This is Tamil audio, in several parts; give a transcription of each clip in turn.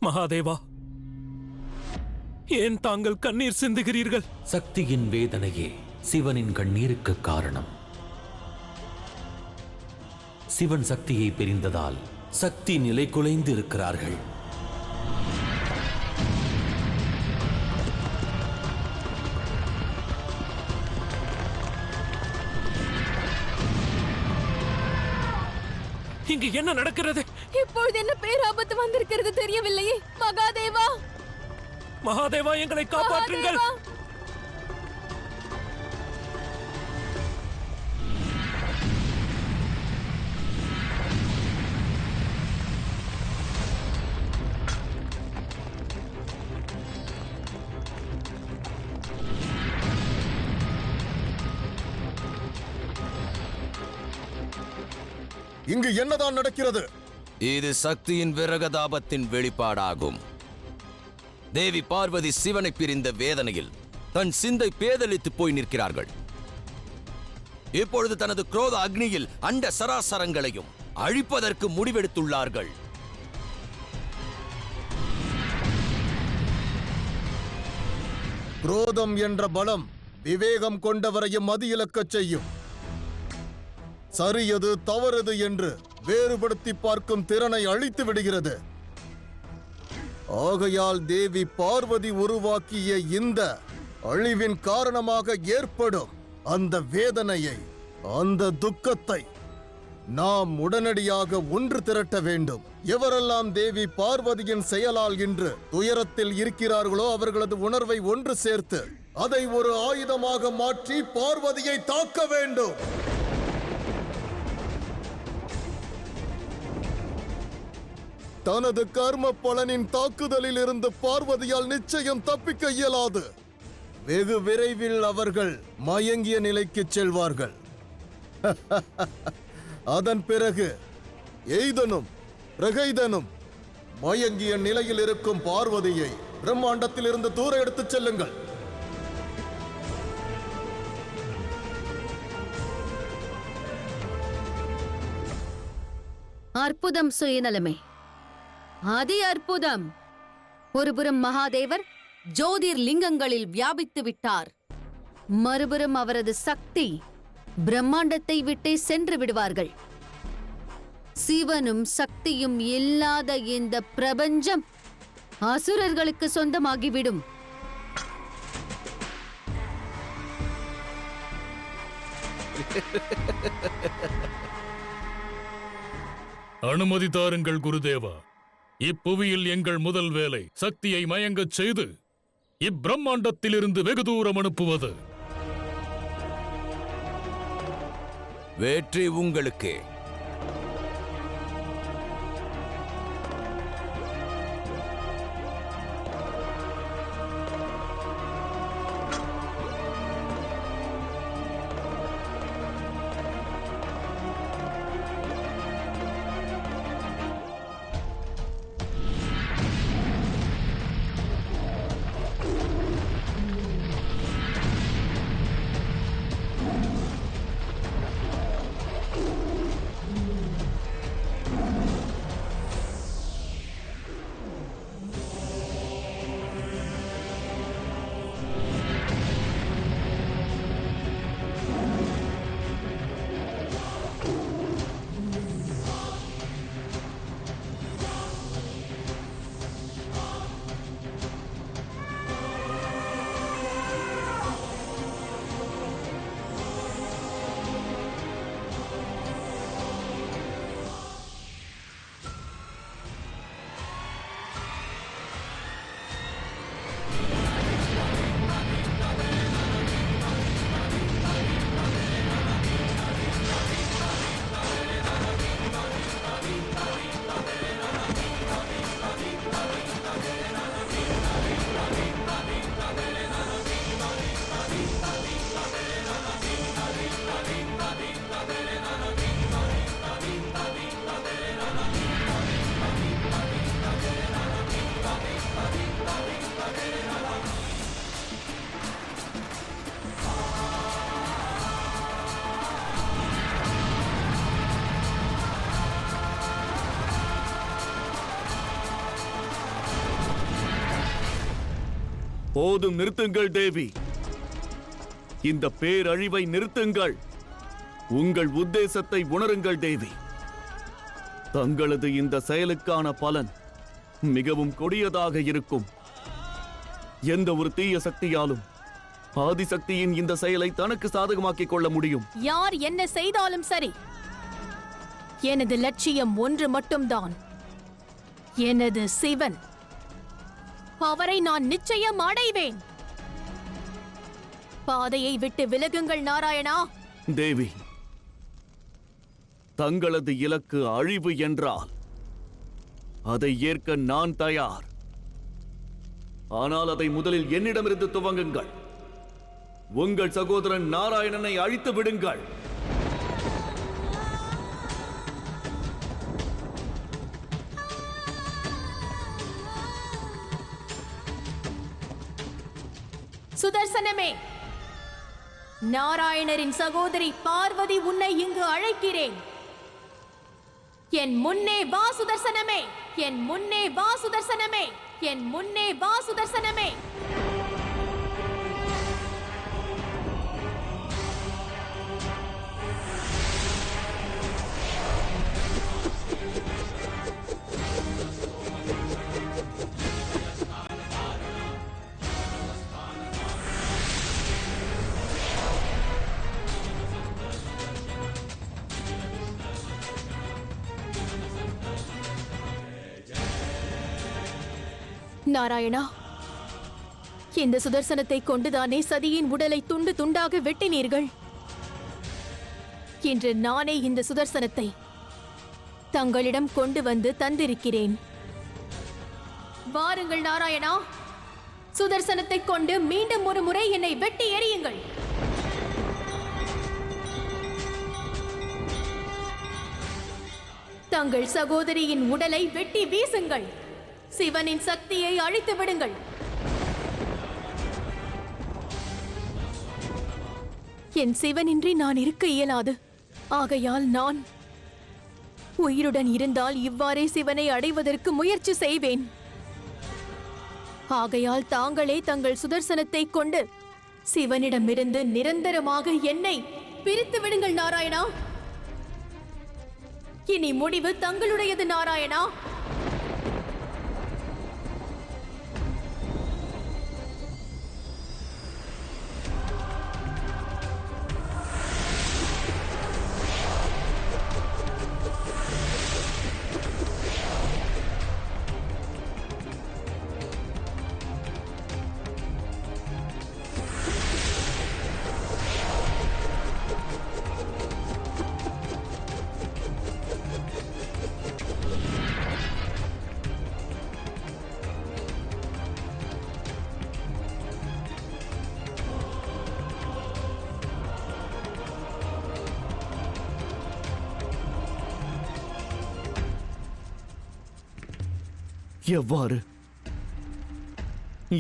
மகாதேவா, ஏன் தாங்கள் கண்ணீர் சிந்துகிறீர்கள்? சக்தியின் வேதனையே சிவனின் கண்ணீருக்கு காரணம். சிவன் சக்தியை பிரிந்ததால் சக்தி நிலை குலைந்து இருக்கிறார்கள். இங்கு என்ன நடக்கிறது? இப்பொழுது என்ன பேராபத்து வந்திருக்கிறது தெரியவில்லையே. மகாதேவா, மகாதேவா, எங்களை காப்பாற்றுங்கள். இங்கு என்னதான் நடக்கிறது? இது சக்தியின் விரகதாபத்தின் வெளிப்பாடாகும். தேவி பார்வதி சிவனை பிரிந்த வேதனையில் தன் சிந்தை பேதலித்து போய் நிற்கிறார்கள். இப்பொழுது தனது குரோத அக்னியில் அண்ட சராசரங்களையும் அழிப்பதற்கு முடிவெடுத்துள்ளார்கள். குரோதம் என்ற பலம் விவேகம் கொண்டவரையும் மதியிழக்கச் செய்யும். சரியது தவறுது என்று வேறுபடுத்தி பார்க்கும் திறனை அழித்து விடுகிறது. ஆகையால் தேவி பார்வதி உருவாக்கிய இந்த அழிவின் காரணமாக ஏற்படும் அந்த வேதனையை, அந்த துக்கத்தை நாம் உடனடியாக ஒன்று திரட்ட வேண்டும். எவரெல்லாம் தேவி பார்வதியின் செயலால் இன்று துயரத்தில் இருக்கிறார்களோ அவர்களது உணர்வை ஒன்று சேர்த்து அதை ஒரு ஆயுதமாக மாற்றி பார்வதியை தாக்க வேண்டும். தனது கர்ம பலனின் தாக்குதலில் இருந்து பார்வதியால் நிச்சயம் தப்பிக்க இயலாது. வெகு விரைவில் அவர்கள் மயங்கிய நிலைக்கு செல்வார்கள். அதன் பிறகு எய்தனும் பிரகைதனும் மயங்கிய நிலையில் இருக்கும் பார்வதியை பிரம்மாண்டத்தில் இருந்து தூர எடுத்துச் செல்லுங்கள். அற்புதம் சுயநலமே, அதி அற்புதம். ஒருபுறம் மகாதேவர் ஜோதிர் லிங்கங்களில் வியாபித்து விட்டார், மறுபுறம் அவரது சக்தி பிரம்மாண்டத்தை விட்டே சென்று விடுவார்கள். சிவனும் சக்தியும் இல்லாத இந்த பிரபஞ்சம் அசுரர்களுக்கு சொந்தமாகிவிடும். அனுமதி தாருங்கள் குருதேவா. இப்புவியில் எங்கள் முதல் வேலை சக்தியை மயங்கச் செய்து இப்பிரம்மாண்டத்திலிருந்து வெகு தூரம் அனுப்புவது. வெற்றி உங்களுக்கே. போதும், நிறுத்துங்கள் தேவி. இந்த பேரழிவை நிறுத்துங்கள். உங்கள் உத்தேசத்தை உணருங்கள் தேவி. தங்களது இந்த செயலுக்கான பலன் மிகவும் கொடியதாக இருக்கும். எந்த ஒரு தீய சக்தியாலும் ஆதிசக்தியின் இந்த செயலை தனக்கு சாதகமாக்கிக் கொள்ள முடியும். யார் என்ன செய்தாலும் சரி, எனது லட்சியம் ஒன்று மட்டும்தான். எனது சிவன். அவரை நான் நிச்சயம் அடைவேன். பாதையை விட்டு விலகுங்கள் நாராயணா. தேவி, தங்களது இலக்கு அழிவு என்றால் அதை ஏற்க நான் தயார். ஆனால் அதை முதலில் என்னிடமிருந்து துவங்குங்கள். உங்கள் சகோதரன் நாராயணனை அழித்து விடுங்கள். சுதர்சனமே, நாராயணரின் சகோதரி பார்வதி உன்னை இங்கு அழைக்கிறேன். என் முன்னே வா சுதர்சனமே, என் முன்னே வா சுதர்சனமே, என் முன்னே வா சுதர்சனமே. நாராயணா, இந்த சுதர்சனத்தை கொண்டுதானே சதியின் உடலை துண்டு துண்டாக வெட்டினீர்கள். இன்று நானே இந்த சுதர்சனத்தை தங்களிடம் கொண்டு வந்து தந்திருக்கிறேன். வாருங்கள் நாராயணா, சுதர்சனத்தை கொண்டு மீண்டும் ஒரு முறை என்னை வெட்டி எறியுங்கள். தங்கள் சகோதரியின் உடலை வெட்டி வீசுங்கள். சிவனின் சக்தியை அழித்து விடுங்கள். என் சிவனின்றி நான் இருக்க இயலாது. ஆகையால் நான் உயிருடன் இருந்தால் இவ்வாறே சிவனை அடைவதற்கு முயற்சி செய்வேன். ஆகையால் தாங்களே தங்கள் சுதர்சனத்தை கொண்டு சிவனிடமிருந்து நிரந்தரமாக என்னை பிரித்து விடுங்கள் நாராயணா. இனி முடிவு தங்களுடையது நாராயணா.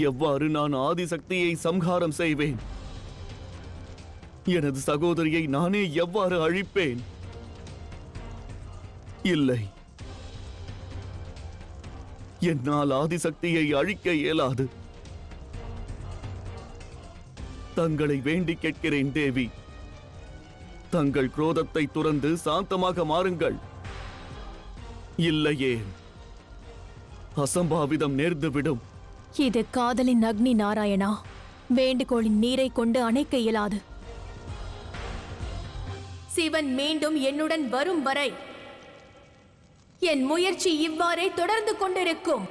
எவ்வாறு நான் ஆதிசக்தியை சம்ஹாரம் செய்வேன்? எனது சகோதரியை நானே எவ்வாறு அழிப்பேன்? இல்லை, என்னால் ஆதிசக்தியை அழிக்க இயலாது. தங்களை வேண்டி கேட்கிறேன் தேவி, தங்கள் குரோதத்தை துறந்து சாந்தமாக மாறுங்கள். இல்லையே அசம்பாவிதம் நேர்ந்துவிடும். இது காதலின் அக்னி நாராயணா. வேண்டுகோளின் நீரை கொண்டு அணைக்க இயலாது. சிவன் மீண்டும் என்னுடன் வரும் வரை என் முயற்சி இவ்வாறே தொடர்ந்து கொண்டிருக்கும்.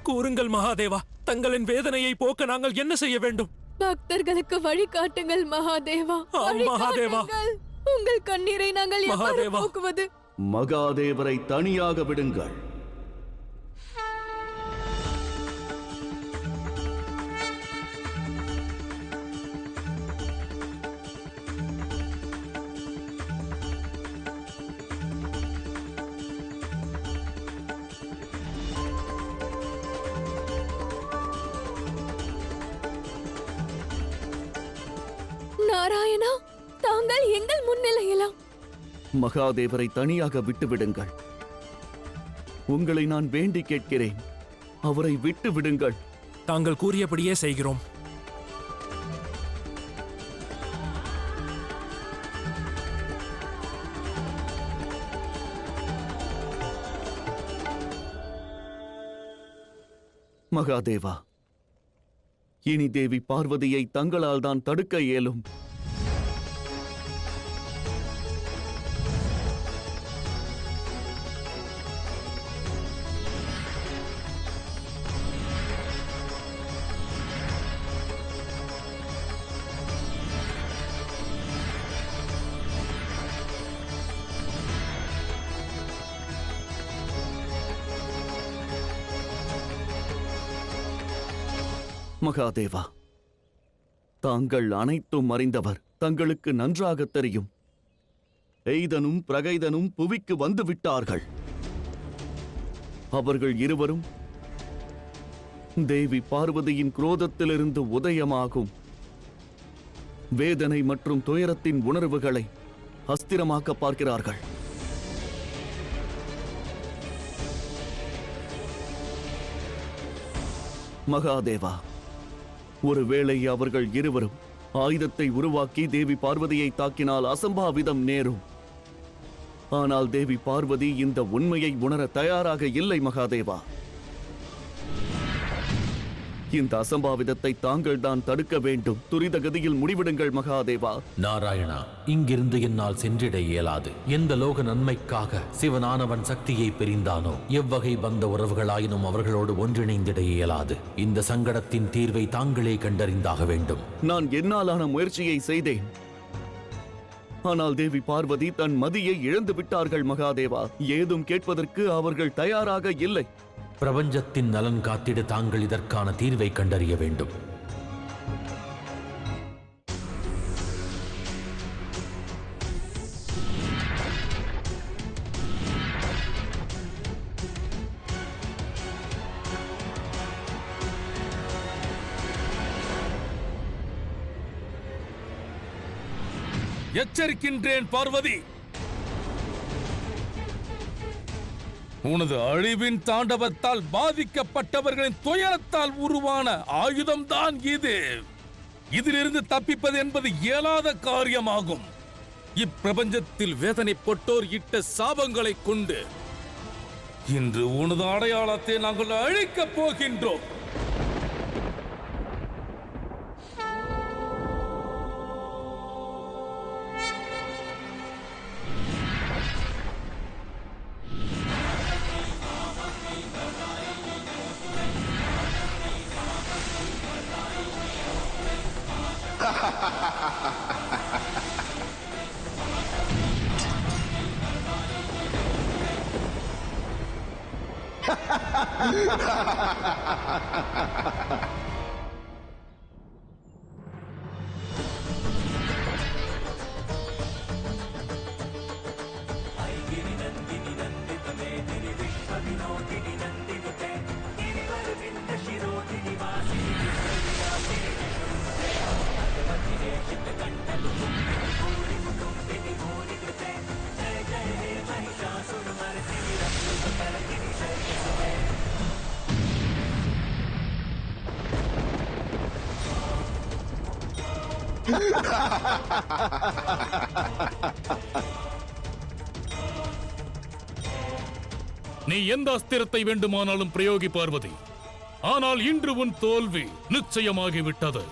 கூறுங்கள் மகாதேவா, தங்களின் வேதனையை போக்க நாங்கள் என்ன செய்ய வேண்டும்? பக்தர்களுக்கு வழிகாட்டுங்கள் மகாதேவா. மகாதேவா, உங்கள் கண்ணீரை நாங்கள் எவ்வாறு போக்குவது? மகாதேவரை தனியாக விடுங்கள். நாராயணா, தாங்கள் எங்கள் முன்னிலையிலாம். மகாதேவரை தனியாக விட்டுவிடுங்கள். உங்களை நான் வேண்டி கேட்கிறேன், அவரை விட்டு விடுங்கள். தாங்கள் கூறியபடியே செய்கிறோம். மகாதேவா, இனி தேவி பார்வதியை தங்களால் தான் தடுக்க இயலும். மகாதேவா, தாங்கள் அனைத்தும் அறிந்தவர். தங்களுக்கு நன்றாக தெரியும், எய்தனும் பிரகைதனும் புவிக்கு வந்து விட்டார்கள். அவர்கள் இருவரும் தேவி பார்வதியின் குரோதத்திலிருந்து உதயமாகும் வேதனை மற்றும் துயரத்தின் உணர்வுகளை அஸ்திரமாக்க பார்க்கிறார்கள். மகாதேவா, ஒருவேளை அவர்கள் இருவரும் ஆயுதத்தை உருவாக்கி தேவி பார்வதியை தாக்கினால் அசம்பாவிதம் நேரும். ஆனால் தேவி பார்வதி இந்த உண்மையை உணர தயாராக இல்லை. மகாதேவா, இந்த அசம்பாவிதத்தை தாங்கள் தான் தடுக்க வேண்டும். துரித கதியில் முடிவிடுங்கள் மகாதேவா. நாராயணா, இங்கிருந்து என்னால் சென்றிட இயலாது. எந்த லோக நன்மைக்காக சிவனானவன் சக்தியை பிரிந்தானோ, எவ்வகை பந்த உறவுகளாயினும் அவர்களோடு ஒன்றிணைந்திட இயலாது. இந்த சங்கடத்தின் தீர்வை தாங்களே கண்டறிந்தாக வேண்டும். நான் என்னாலான முயற்சியை செய்தேன். ஆனால் தேவி பார்வதி தன் மதியை இழந்து விட்டார்கள். மகாதேவா, ஏதும் கேட்பதற்கு அவர்கள் தயாராக இல்லை. பிரபஞ்சத்தின் நலன் காத்திட தாங்கள் இதற்கான தீர்வை கண்டறிய வேண்டும். எச்சரிக்கின்றேன் பார்வதி, உனது அழிவின் தாண்டவத்தால் பாதிக்கப்பட்டவர்களின் துயரத்தால் உருவான ஆயுதம்தான் இது. இதிலிருந்து தப்பிப்பது என்பது இயலாத காரியமாகும். இப்பிரபஞ்சத்தில் வேதனைப்பட்டோர் இட்ட சாபங்களை கொண்டு இன்று உனது அடையாளத்தை நாங்கள் அழிக்கப் போகின்றோம். நீ எந்த அஸ்திரத்தை வேண்டுமானாலும் பிரயோகி பார்வதி, ஆனால் இன்று உன் தோல்வி நிச்சயமாகிவிட்டது.